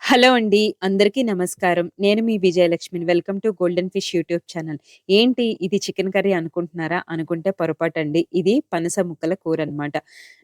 Hello అండి. అందరికీ నమస్కారం. నేను మీ విజయలక్ష్మిని. Welcome to Golden Fish YouTube channel. ఏంటి ఇది చికెన్ కర్రీ అనుకుంటున్నారా? అనుకుంటే పొరపాటండి. ఇది పనస ముక్కల కూరనమాట.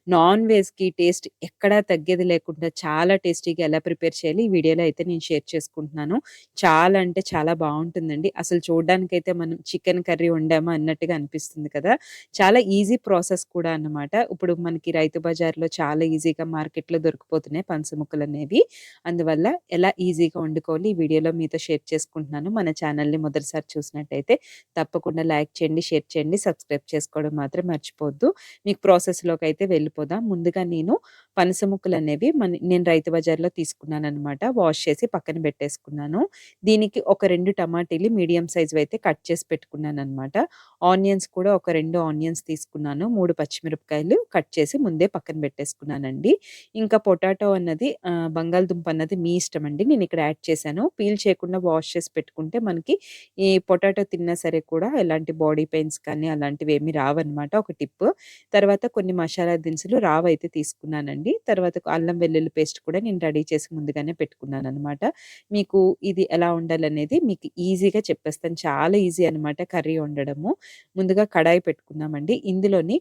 నాన్ వెజ్‌కి టేస్ట్ ఎక్కడా తగ్గేది లేకుండా చాలా టేస్టీగా ఎలా ప్రిపేర్ చేయాలి ఈ వీడియోలో అయితే నేను షేర్ చేసుకుంటున్నాను. చాలా అంటే చాలా బావుంటుందండి. అసలు చూడ్డానికైతే మనం చికెన్ కర్రీ వండామా అన్నట్టుగా అనిపిస్తుంది కదా! చాలా ఈజీ ప్రాసెస్ కూడా అన్నమాట. ఇప్పుడు మనకి రైతు బజార్‌లో చాలా ఈజీగా మార్కెట్‌లో దొరికిపోతున్నాయి పనస ముక్కలనేవి. అందువల్ల ఎలా ఈజీగా వండుకోవాలి ఈ వీడియోలో మీతో షేర్ చేసుకుంటున్నాను. మన ఛానల్‌ని మొదటిసారి చూసినట్టయితే తప్పకుండా లైక్ చేయండి, షేర్ చేయండి, సబ్స్క్రైబ్ చేసుకోవడం మాత్రం మర్చిపోవద్దు. మీకు ప్రాసెస్‌లోకైతే వెళ్ళిపోదాం. ముందుగా నేను పనస ముక్కలనేవి నేను రైతు బజార్‌లో తీసుకున్నాననమాట. వాష్ చేసి పక్కన పెట్టేసుకున్నాను. దీనికి ఒక 2 టమాటీలు మీడియం సైజ్‌వి అయితే కట్ చేసి పెట్టుకున్నాననమాట. ఆనియన్స్ కూడా ఒక 2 ఆనియన్స్ తీసుకున్నాను. 3 పచ్చిమిరపకాయలు కట్ చేసి ముందే పక్కన పెట్టేసుకున్నానండి. ఇంకా పొటాటో అన్నది బంగాళదుంప అన్నది మీ ఇష్టమండి. నేనిక్కడ యాడ్ చేశాను. పీల్ చేయకుండా వాష్ చేసి పెట్టుకుంటే మనకి ఈ పొటాటో తిన్నా సరే కూడా ఎలాంటి బాడీ పెయిన్స్ కానీ అలాంటివేమీ రావన్నమాట. ఒక టిప్పు. తర్వాత కొన్ని మసాలా దినుసులు రావయితే తీసుకున్నానండి. తర్వాత అల్లం వెల్లుల్లి పేస్ట్ కూడా నేను రెడీ చేసి ముందుగానే పెట్టుకున్నాననమాట. మీకు ఇది ఎలా వండాలనేది మీకు ఈజీగా చెప్పేస్తాను. చాలా ఈజీ అనమాట కర్రీ వండడము. ముందుగా కడాయి పెట్టుకున్నామండి. ఇందులోని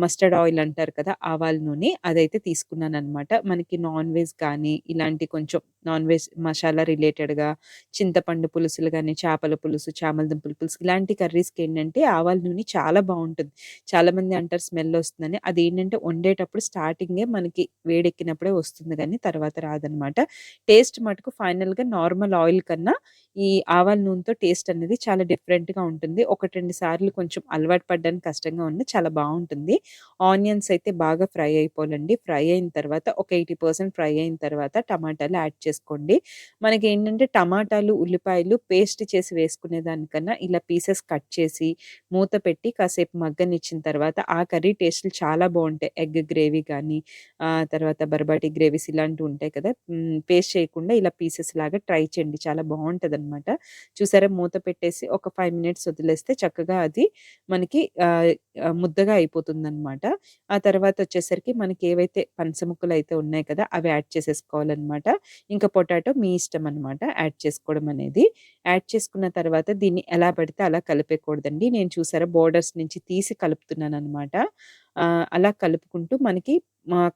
మస్టర్డ్ ఆయిల్ అంటారు కదా! ఆవాల నూనె అదైతే తీసుకున్నాననమాట. మనకి నాన్ వెజ్ కానీ, ఇలాంటి కొంచెం నాన్ వెజ్ మసాలా రిలేటెడ్‌గా చింతపండు పులుసులు గానీ, చేపల పులుసు, చామదుంపల పులుసు ఇలాంటి కర్రీస్‌కేంటంటే ఆవాల నూనె చాలా బావుంటుంది. చాలామంది అంటారు స్మెల్లొస్తుందని. అదేంటంటే వండేటప్పుడు స్టార్టింగే మనకి వేడెక్కినప్పుడే వస్తుంది గానీ తర్వాత రాదనమాట. టేస్ట్ మటుకు ఫైనల్‌గా నార్మల్ ఆయిల్ కన్నా ఈ ఆవాల నూనెతో టేస్ట్ అనేది చాలా డిఫరెంట్‌గా ఉంటుంది. 1, 2 సార్లు కొంచెం అలవాటు పడడానికి కష్టంగా ఉన్న చాలా బావుంటుంది. ఆనియన్స్ అయితే బాగా ఫ్రై అయిపోవాలండి. ఫ్రై అయిన తర్వాత ఒక 80% ఫ్రై అయిన తర్వాత టమాటాలు యాడ్ చేసుకోండి. మనకేంటంటే టమాటాలు, ఉల్లిపాయలు పేస్ట్ చేసి వేసుకునే దానికన్నా ఇలా పీసెస్ కట్ చేసి మూత పెట్టి కాసేపు మగ్గనిచ్చిన తర్వాత ఆ కర్రీ టేస్టులు చాలా బావుంటాయి. ఎగ్ గ్రేవీ గానీ, తర్వాత బర్బాటి గ్రేవీస్ ఇలాంటివి ఉంటాయి కదా! పేస్ట్ చేయకుండా ఇలా పీసెస్ లాగా ట్రై చేయండి. చాలా బావుంటదనమాట. చూసారా మూత పెట్టేసి ఒక 5 మినిట్స్ వదిలేస్తే చక్కగా అది మనకి ఆహ్, ఆహ్, ముద్దగా అయిపోతుందనమాట. ఆ తర్వాతొచ్చేసరికి మనకేవైతే పనస ముక్కలైతే ఉన్నాయి కదా! అవి యాడ్ చేసేసుకోవాలనమాట. ఇంకా పొటాటో మీ ఇష్టమనమాట యాడ్ చేసుకోవడం అనేది. యాడ్ చేసుకున్న తర్వాత దీన్ని ఎలా పడితే అలా కలిపేయకూడదండి. నేను చూసారా బోర్డర్స్ నుంచి తీసి కలుపుతున్నాననమాట. అలా కలుపుకుంటూ మనకి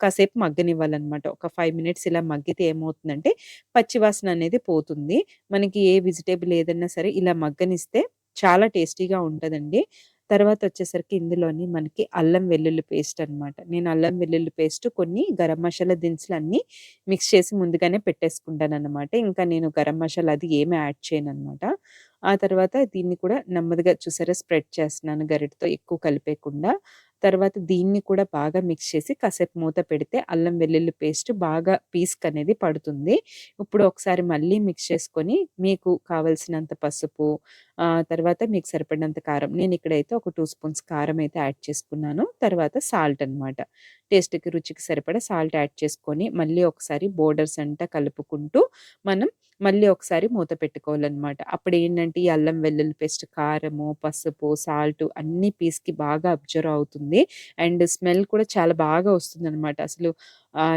కాసేపు మగ్గనివ్వాలనమాట. ఒక 5 మినిట్స్ ఇలా మగ్గితే ఏమవుతుందంటే పచ్చి వాసన అనేది పోతుంది. మనకి ఏ వెజిటబుల్ ఏదన్నా సరే ఇలా మగ్గనిస్తే చాలా టేస్టీగా ఉంటదండి. తర్వాతొచ్చేసరికి ఇందులోని మనకి అల్లం వెల్లుల్లి పేస్ట్ అనమాట. నేను అల్లం వెల్లుల్లి పేస్ట్ కొన్ని గరం మసాలా దినుసులన్నీ మిక్స్ చేసి ముందుగానే పెట్టేసుకుంటాననమాట. ఇంకా నేను గరం మసాలా అది ఏమి యాడ్ చేయననమాట. ఆ తర్వాత దీన్ని కూడా నెమ్మదిగా చూసారా స్ప్రెడ్ చేస్తున్నాను గరిటెతో ఎక్కువ కలిపేయకుండా. తర్వాత దీన్ని కూడా బాగా మిక్స్ చేసి కాసేపు మూత పెడితే అల్లం వెల్లుల్లి పేస్ట్ బాగా పీస్‌కనేది పడుతుంది. ఇప్పుడు ఒకసారి మళ్ళీ మిక్స్ చేసుకొని మీకు కావాల్సినంత పసుపు, తర్వాత మీకు సరిపడినంత కారం. నేనిక్కడైతే ఒక 2 స్పూన్స్ కారం అయితే యాడ్ చేసుకున్నాను. తర్వాత సాల్ట్ అనమాట. టేస్ట్‌కి, రుచికి సరిపడా సాల్ట్ యాడ్ చేసుకొని మళ్ళీ ఒకసారి బోర్డర్స్ అంతా కలుపుకుంటూ మనం మళ్ళీ ఒకసారి మూత పెట్టుకోవాలనమాట. అప్పుడేంటంటే ఈ అల్లం వెల్లుల్లి పేస్ట్, కారము, పసుపు, సాల్టు అన్నీ పీస్‌కి బాగా అబ్జర్వ్ అవుతుంది. అండ్ స్మెల్ కూడా చాలా బాగా వస్తుందనమాట. అసలు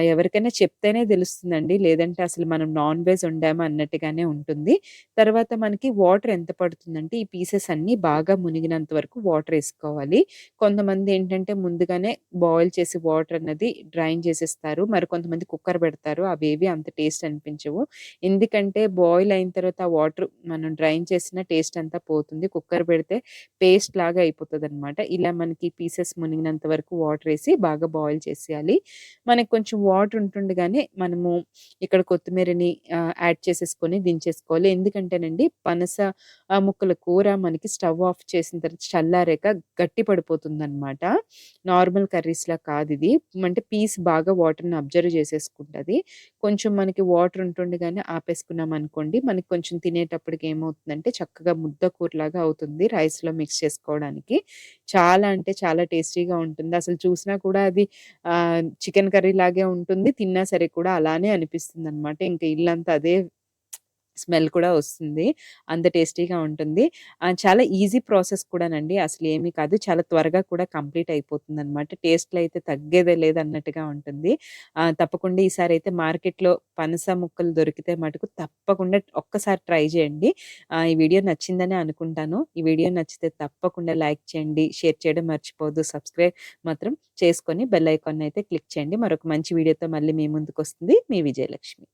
ఎవరికైనా చెప్తేనే తెలుస్తుందండి. లేదంటే అసలు మనం నాన్ వెజ్ వండామా అన్నట్టుగానే ఉంటుంది. తర్వాత మనకి వాటర్ ఎంత పడుతుందంటే ఈ పీసెస్ అన్నీ బాగా మునిగినంత వరకు వాటరేసుకోవాలి. కొంతమందేంటంటే ముందుగానే బాయిల్ చేసి వాటర్ అన్నది డ్రైన్ చేసేస్తారు. మరి కొంతమంది కుక్కర్ పెడతారు. అవేవి అంత టేస్ట్ అనిపించవు. ఎందుకంటే బాయిల్ అయిన తర్వాత ఆ వాటర్ మనం డ్రైన్ చేసిన టేస్ట్ అంతా పోతుంది. కుక్కర్ పెడితే పేస్ట్ లాగా అయిపోతదనమాట. ఇలా మనకి పీసెస్ మునిగినంత వరకు వాటరేసి బాగా బాయిల్ చేసేయాలి. మనకు కొంచెం వాటర్ ఉంటుండగానే మనము ఇక్కడ కొత్తిమీరని యాడ్ చేసేసుకొని దించేసుకోవాలి. ఎందుకంటేనండి పనస ముక్కల కూర మనకి స్టవ్ ఆఫ్ చేసిన తర్వాత చల్లారాక గట్టి పడిపోతుందనమాట. నార్మల్ కర్రీస్‌లా కాదిది. అంటే పీస్ బాగా వాటర్‌ని అబ్జర్వ్ చేసేసుకుంటది. కొంచెం మనకి వాటర్ ఉంటుండగానే ఆపేసుకున్నామనుకోండి, మనకి కొంచెం తినేటప్పటికి ఏమవుతుందంటే చక్కగా ముద్ద కూరలాగా అవుతుంది రైస్‌లో మిక్స్ చేసుకోవడానికి. చాలా అంటే చాలా టేస్టీగా ఉంటుంది. అసలు చూసినా కూడా అది చికెన్ కర్రీ లాగే ఉంటుంది. తిన్నా సరే కూడా అలానే అనిపిస్తుందనమాట. ఇంక ఇల్లంతా అదే స్మెల్ కూడా వస్తుంది. అంత టేస్టీగా ఉంటుంది. చాలా ఈజీ ప్రాసెస్ కూడానండి. అసలేమీ కాదు. చాలా త్వరగా కూడా కంప్లీట్ అయిపోతుందనమాట. టేస్ట్‌లో అయితే తగ్గేదే లేదన్నట్టుగా ఉంటుంది. తప్పకుండా ఈసారైతే మార్కెట్‌లో పనస ముక్కలు దొరికితే మటుకు తప్పకుండా ఒక్కసారి ట్రై చేయండి. ఈ వీడియో నచ్చిందనే అనుకుంటాను. ఈ వీడియో నచ్చితే తప్పకుండా లైక్ చేయండి, షేర్ చేయడం మర్చిపోవద్దు. సబ్స్క్రైబ్ మాత్రం చేసుకొని బెల్ ఐకాన్ అయితే క్లిక్ చేయండి. మరొక మంచి వీడియోతో మళ్ళీ మీ ముందుకొస్తుంది మీ విజయలక్ష్మి.